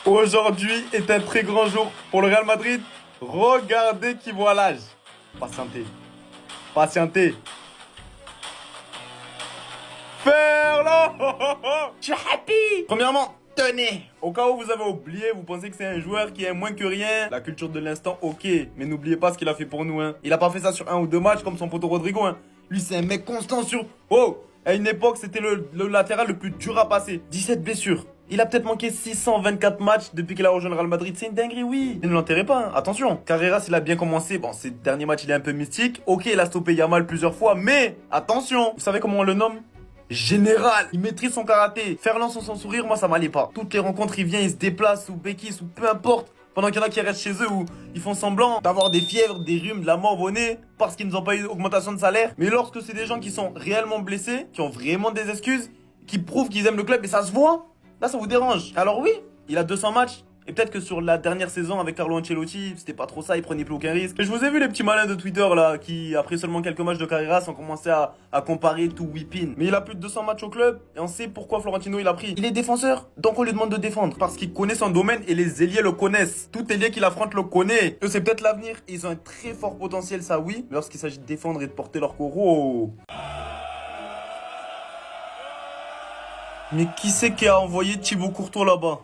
Aujourd'hui est un très grand jour pour le Real Madrid. Regardez qui voit l'âge. Patientez. Patientez. Ferland. Je suis happy. Premièrement, tenez. Au cas où vous avez oublié, vous pensez que c'est un joueur qui est moins que rien. La culture de l'instant, ok. Mais n'oubliez pas ce qu'il a fait pour nous. Hein. Il a pas fait ça sur un ou deux matchs comme son poteau Rodrigo. Hein. Lui, c'est un mec constant sur... Oh, à une époque, c'était le latéral le plus dur à passer. 17 blessures. Il a peut-être manqué 624 matchs depuis qu'il a rejoint le Real Madrid. C'est une dinguerie, oui. Ne l'enterrez pas, hein. Attention. Carreras, il a bien commencé. Bon, ces derniers matchs, il est un peu mystique. Ok, il a stoppé Yamal plusieurs fois. Mais, attention. Vous savez comment on le nomme? Général. Il maîtrise son karaté. Ferland sans son sourire, moi, ça m'allait pas. Toutes les rencontres, il vient, il se déplace, ou béquille, ou peu importe. Pendant qu'il y en a qui restent chez eux où ils font semblant d'avoir des fièvres, des rhumes, de la mort au nez parce qu'ils n'ont pas eu d'augmentation de salaire. Mais lorsque c'est des gens qui sont réellement blessés, qui ont vraiment des excuses, qui prouvent qu'ils aiment le club et ça se voit, là ça vous dérange. Alors oui, il a 200 matchs. Et peut-être que sur la dernière saison avec Carlo Ancelotti, c'était pas trop ça, il prenait plus aucun risque. Et je vous ai vu les petits malins de Twitter là, qui après seulement quelques matchs de Carreras ont commencé à comparer tout whipping. Mais il a plus de 200 matchs au club et on sait pourquoi Florentino il a pris. Il est défenseur, donc on lui demande de défendre. Parce qu'il connaît son domaine et les ailiers le connaissent. Tout ailier qu'il affronte le connaît. Eux c'est peut-être l'avenir, ils ont un très fort potentiel, ça oui. Mais lorsqu'il s'agit de défendre et de porter leur coraux... Mais qui c'est qui a envoyé Thibaut Courtois là-bas?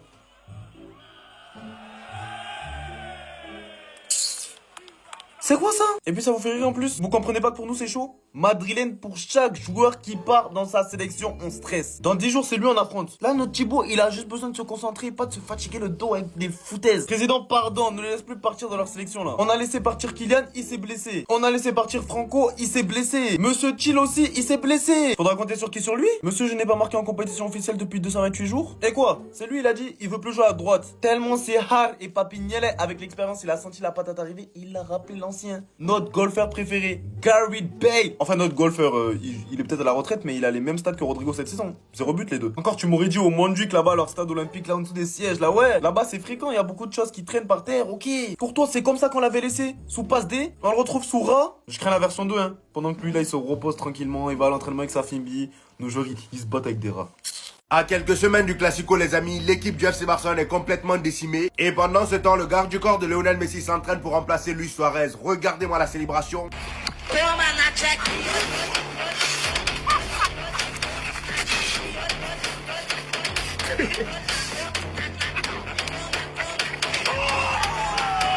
C'est quoi ça? Et puis ça vous fait rire en plus? Vous comprenez pas que pour nous c'est chaud? Madrilène, pour chaque joueur qui part dans sa sélection, on stresse. Dans 10 jours, c'est lui on affronte. Là, notre Thibaut, il a juste besoin de se concentrer, pas de se fatiguer le dos avec des foutaises. Président, pardon, ne les laisse plus partir dans leur sélection là. On a laissé partir Kylian, il s'est blessé. On a laissé partir Franco, il s'est blessé. Monsieur Thiel aussi, il s'est blessé. Faudra compter sur qui? Sur lui? Monsieur, je n'ai pas marqué en compétition officielle depuis 228 jours. Et quoi? C'est lui, il a dit, il veut plus jouer à droite. Tellement c'est hard et Papignelli, avec l'expérience, il a senti la patate arriver, il a rappelé l'ancien. Notre golfeur préféré, Gareth Bale. Enfin, notre golfeur, il est peut-être à la retraite, mais il a les mêmes stats que Rodrigo cette saison. 0 but les deux. Encore, tu m'aurais dit au Montjuic là-bas, leur stade olympique, là en dessous des sièges, là ouais. Là-bas, c'est fréquent, il y a beaucoup de choses qui traînent par terre, ok. Pour toi, c'est comme ça qu'on l'avait laissé. Sous passe D, on le retrouve sous rat. Je crains la version 2, hein. Pendant que lui, là, il se repose tranquillement, il va à l'entraînement avec sa Fimbi. Nos joueurs, ils se battent avec des rats. À quelques semaines du Classico, les amis, l'équipe du FC Barcelone est complètement décimée. Et pendant ce temps, le garde du corps de Lionel Messi s'entraîne pour remplacer Luis Suarez. Regardez-moi la célébration.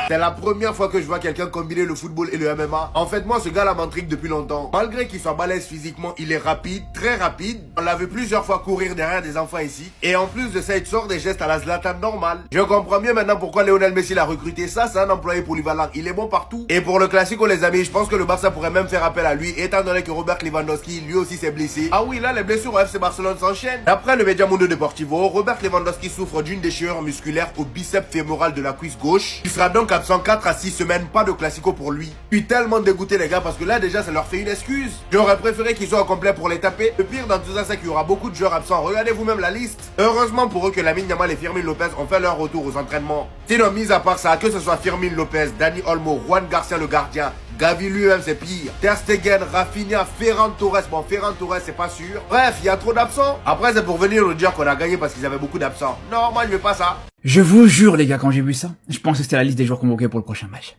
C'est la première fois que je vois quelqu'un combiner le football et le MMA. En fait, moi, ce gars-là m'intrigue depuis longtemps. Malgré qu'il soit balèze physiquement, il est rapide, très rapide. On l'a vu plusieurs fois courir derrière des enfants ici. Et en plus de ça, il sort des gestes à la Zlatan normal. Je comprends mieux maintenant pourquoi Lionel Messi l'a recruté. Ça, c'est un employé polyvalent. Il est bon partout. Et pour le Classico, les amis, je pense que le Barça pourrait même faire appel à lui, étant donné que Robert Lewandowski, lui aussi, s'est blessé. Ah oui, là, les blessures au FC Barcelone s'enchaînent. D'après le Media Mundo Deportivo, Robert Lewandowski souffre d'une déchirure musculaire au biceps fémoral de la cuisse gauche. Il sera donc absent 4 à 6 semaines, pas de Classico pour lui. Je suis tellement dégoûté les gars parce que là déjà ça leur fait une excuse. J'aurais préféré qu'ils soient au complet pour les taper. Le pire dans tout ça c'est qu'il y aura beaucoup de joueurs absents. Regardez vous-même la liste. Heureusement pour eux que Lamine Yamal et Firmin Lopez ont fait leur retour aux entraînements. Sinon mis à part ça, que ce soit Firmin Lopez, Dani Olmo, Juan Garcia le gardien, Gavi lui-même c'est pire. Ter Stegen, Rafinha, Ferran Torres. Bon, Ferran Torres c'est pas sûr. Bref, il y a trop d'absents. Après c'est pour venir nous dire qu'on a gagné parce qu'ils avaient beaucoup d'absents. Non, moi je veux pas ça. Je vous jure les gars, quand j'ai vu ça, je pensais que c'était la liste des joueurs convoqués pour le prochain match.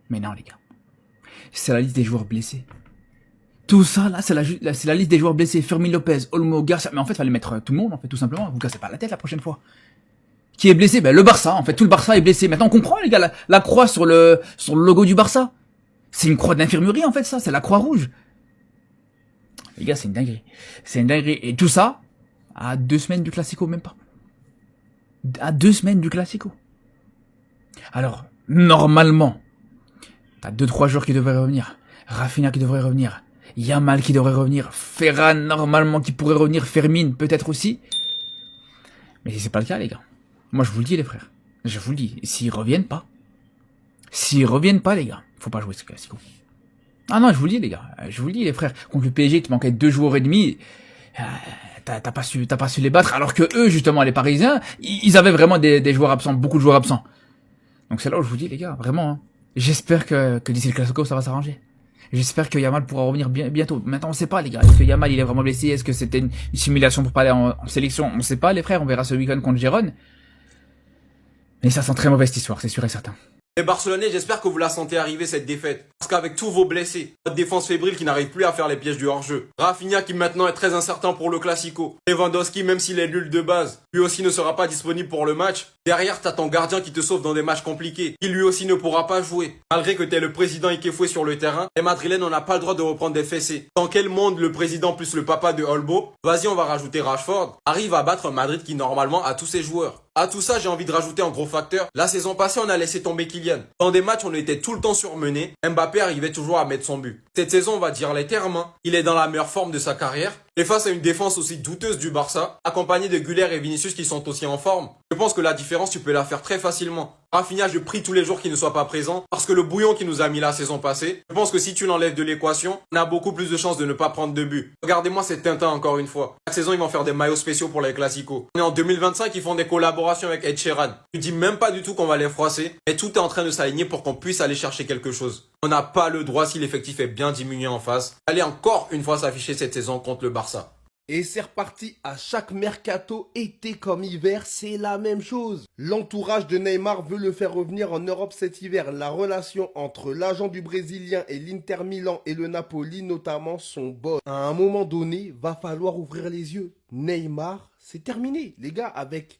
Mais non les gars, c'est la liste des joueurs blessés. Tout ça là, c'est la liste des joueurs blessés. Fermin Lopez, Olmo, Garcia. Mais en fait, fallait mettre tout le monde en fait, tout simplement. Vous cassez pas la tête la prochaine fois. Qui est blessé? Ben le Barça. En fait, tout le Barça est blessé. Maintenant on comprend les gars, la croix sur le logo du Barça. C'est une croix d'infirmerie en fait ça, c'est la croix rouge. Les gars, c'est une dinguerie. C'est une dinguerie. Et tout ça à 2 semaines du Classico, même pas. À 2 semaines du Classico. Alors, normalement, t'as 2-3 joueurs qui devraient revenir. Rafinha qui devrait revenir. Yamal qui devrait revenir. Ferran, normalement, qui pourrait revenir. Fermin, peut-être aussi. Mais c'est pas le cas, les gars. Moi, je vous le dis, les frères. Je vous le dis. S'ils reviennent pas, les gars, faut pas jouer ce Classico. Ah non, je vous le dis, les gars. Je vous le dis, les frères. Contre le PSG, tu manquais 2 joueurs et demi. T'as pas su les battre. Alors que eux, justement, les Parisiens, ils avaient vraiment des joueurs absents. Beaucoup de joueurs absents. Donc c'est là où je vous dis, les gars, vraiment, hein. J'espère que d'ici le Classico, ça va s'arranger. J'espère que Yamal pourra revenir bientôt. Maintenant, on sait pas, les gars. Est-ce que Yamal, il est vraiment blessé? Est-ce que c'était une simulation pour pas aller en sélection? On sait pas, les frères. On verra ce week-end contre Gérone. Mais ça sent très mauvaise cette histoire, c'est sûr et certain. Les Barcelonais, j'espère que vous la sentez arriver cette défaite. Parce qu'avec tous vos blessés, votre défense fébrile qui n'arrive plus à faire les pièges du hors-jeu, Rafinha qui maintenant est très incertain pour le Classico, Lewandowski même s'il est nul de base, lui aussi ne sera pas disponible pour le match. Derrière, t'as ton gardien qui te sauve dans des matchs compliqués, qui lui aussi ne pourra pas jouer. Malgré que t'es le président Ikefoué sur le terrain, les Madrilènes n'ont pas le droit de reprendre des fessées. Dans quel monde le président plus le papa de Olmo, vas-y on va rajouter Rashford, arrive à battre Madrid qui normalement a tous ses joueurs. À tout ça, j'ai envie de rajouter un gros facteur. La saison passée, on a laissé tomber Kylian. Dans des matchs, on était tout le temps surmené. Mbappé arrivait toujours à mettre son but. Cette saison, on va dire les termes. Il est dans la meilleure forme de sa carrière. Et face à une défense aussi douteuse du Barça, accompagné de Güler et Vinicius qui sont aussi en forme, je pense que la différence, tu peux la faire très facilement. Rafinha, je prie tous les jours qu'il ne soit pas présent, parce que le bouillon qu'il nous a mis la saison passée, je pense que si tu l'enlèves de l'équation, on a beaucoup plus de chances de ne pas prendre de but. Regardez-moi cette Tintin encore une fois. Chaque saison, ils vont faire des maillots spéciaux pour les Classicos. On est en 2025, ils font des collaborations avec Ed Sheeran. Je dis même pas du tout qu'on va les froisser, mais tout est en train de s'aligner pour qu'on puisse aller chercher quelque chose. On n'a pas le droit, si l'effectif est bien diminué en face, d'aller encore une fois s'afficher cette saison contre le Barça. Et c'est reparti, à chaque mercato, été comme hiver, c'est la même chose. L'entourage de Neymar veut le faire revenir en Europe cet hiver. La relation entre l'agent du Brésilien et l'Inter Milan et le Napoli notamment sont bonnes. À un moment donné, va falloir ouvrir les yeux. Neymar, c'est terminé. Les gars, avec...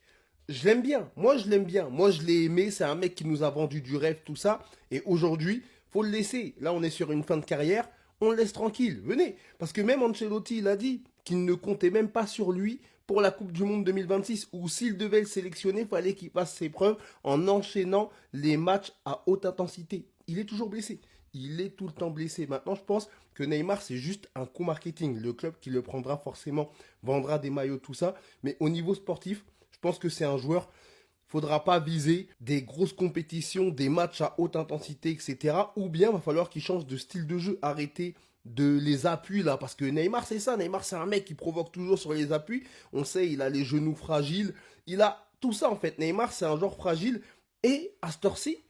Je l'aime bien, moi je l'aime bien, moi je l'ai aimé, c'est un mec qui nous a vendu du rêve, tout ça. Et aujourd'hui, faut le laisser. Là, on est sur une fin de carrière, on le laisse tranquille, venez. Parce que même Ancelotti, il a dit qu'il ne comptait même pas sur lui pour la Coupe du Monde 2026, où s'il devait le sélectionner, il fallait qu'il fasse ses preuves en enchaînant les matchs à haute intensité. Il est toujours blessé. Il est tout le temps blessé. Maintenant, je pense que Neymar, c'est juste un coup marketing. Le club qui le prendra forcément vendra des maillots, tout ça. Mais au niveau sportif, je pense que c'est un joueur... Faudra pas viser des grosses compétitions, des matchs à haute intensité, etc. Ou bien, va falloir qu'il change de style de jeu. Arrêter de les appuis là. Parce que Neymar, c'est ça. Neymar, c'est un mec qui provoque toujours sur les appuis. On sait, il a les genoux fragiles. Il a tout ça en fait. Neymar, c'est un joueur fragile. Et à cette heure-ci,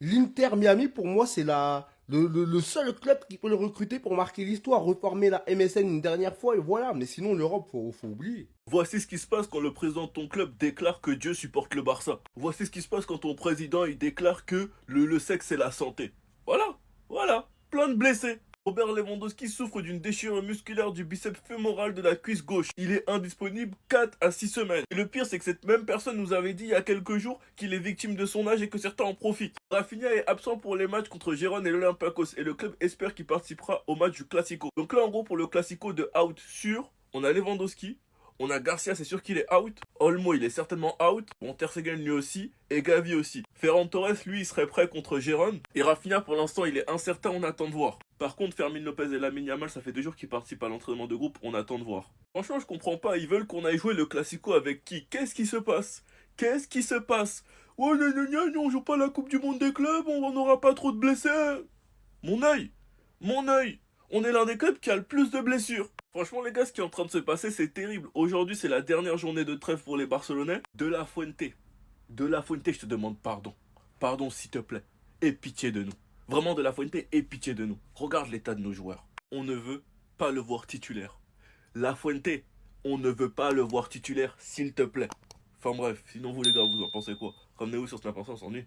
l'Inter Miami, pour moi, c'est le seul club qui peut le recruter pour marquer l'histoire. Reformer la MSN une dernière fois et voilà. Mais sinon, l'Europe, faut oublier. Voici ce qui se passe quand le président de ton club déclare que Dieu supporte le Barça. Voici ce qui se passe quand ton président il déclare que le sexe c'est la santé. Voilà, plein de blessés. Robert Lewandowski souffre d'une déchirure musculaire du biceps fémoral de la cuisse gauche. Il est indisponible 4 à 6 semaines. Et le pire, c'est que cette même personne nous avait dit il y a quelques jours qu'il est victime de son âge et que certains en profitent. Rafinha est absent pour les matchs contre Gérone et l'Olympiakos et le club espère qu'il participera au match du Classico. Donc là, en gros, pour le Classico de out sûr, on a Lewandowski. On a Garcia, c'est sûr qu'il est out. Olmo, il est certainement out. Bon, Ter Stegen, lui aussi. Et Gavi aussi. Ferran Torres, lui, il serait prêt contre Gérone. Et Rafinha, pour l'instant, il est incertain, on attend de voir. Par contre, Fermin Lopez et Lamine Yamal, ça fait 2 jours qu'ils participent à l'entraînement de groupe, on attend de voir. Franchement, je comprends pas, ils veulent qu'on aille jouer le Classico avec qui? Qu'est-ce qui se passe? Qu'est-ce qui se passe? Oh, on joue pas la Coupe du Monde des clubs, on n'aura pas trop de blessés. Mon œil, on est l'un des clubs qui a le plus de blessures. Franchement les gars, ce qui est en train de se passer, c'est terrible. Aujourd'hui, c'est la dernière journée de trêve pour les Barcelonais. De la Fuente, je te demande pardon. Pardon s'il te plaît. Aie pitié de nous. Vraiment de la Fuente, aie pitié de nous. Regarde l'état de nos joueurs. On ne veut pas le voir titulaire. La Fuente, on ne veut pas le voir titulaire, s'il te plaît. Enfin bref, sinon vous les gars, vous en pensez quoi? Ramenez-vous sur Snap, on s'ennuie.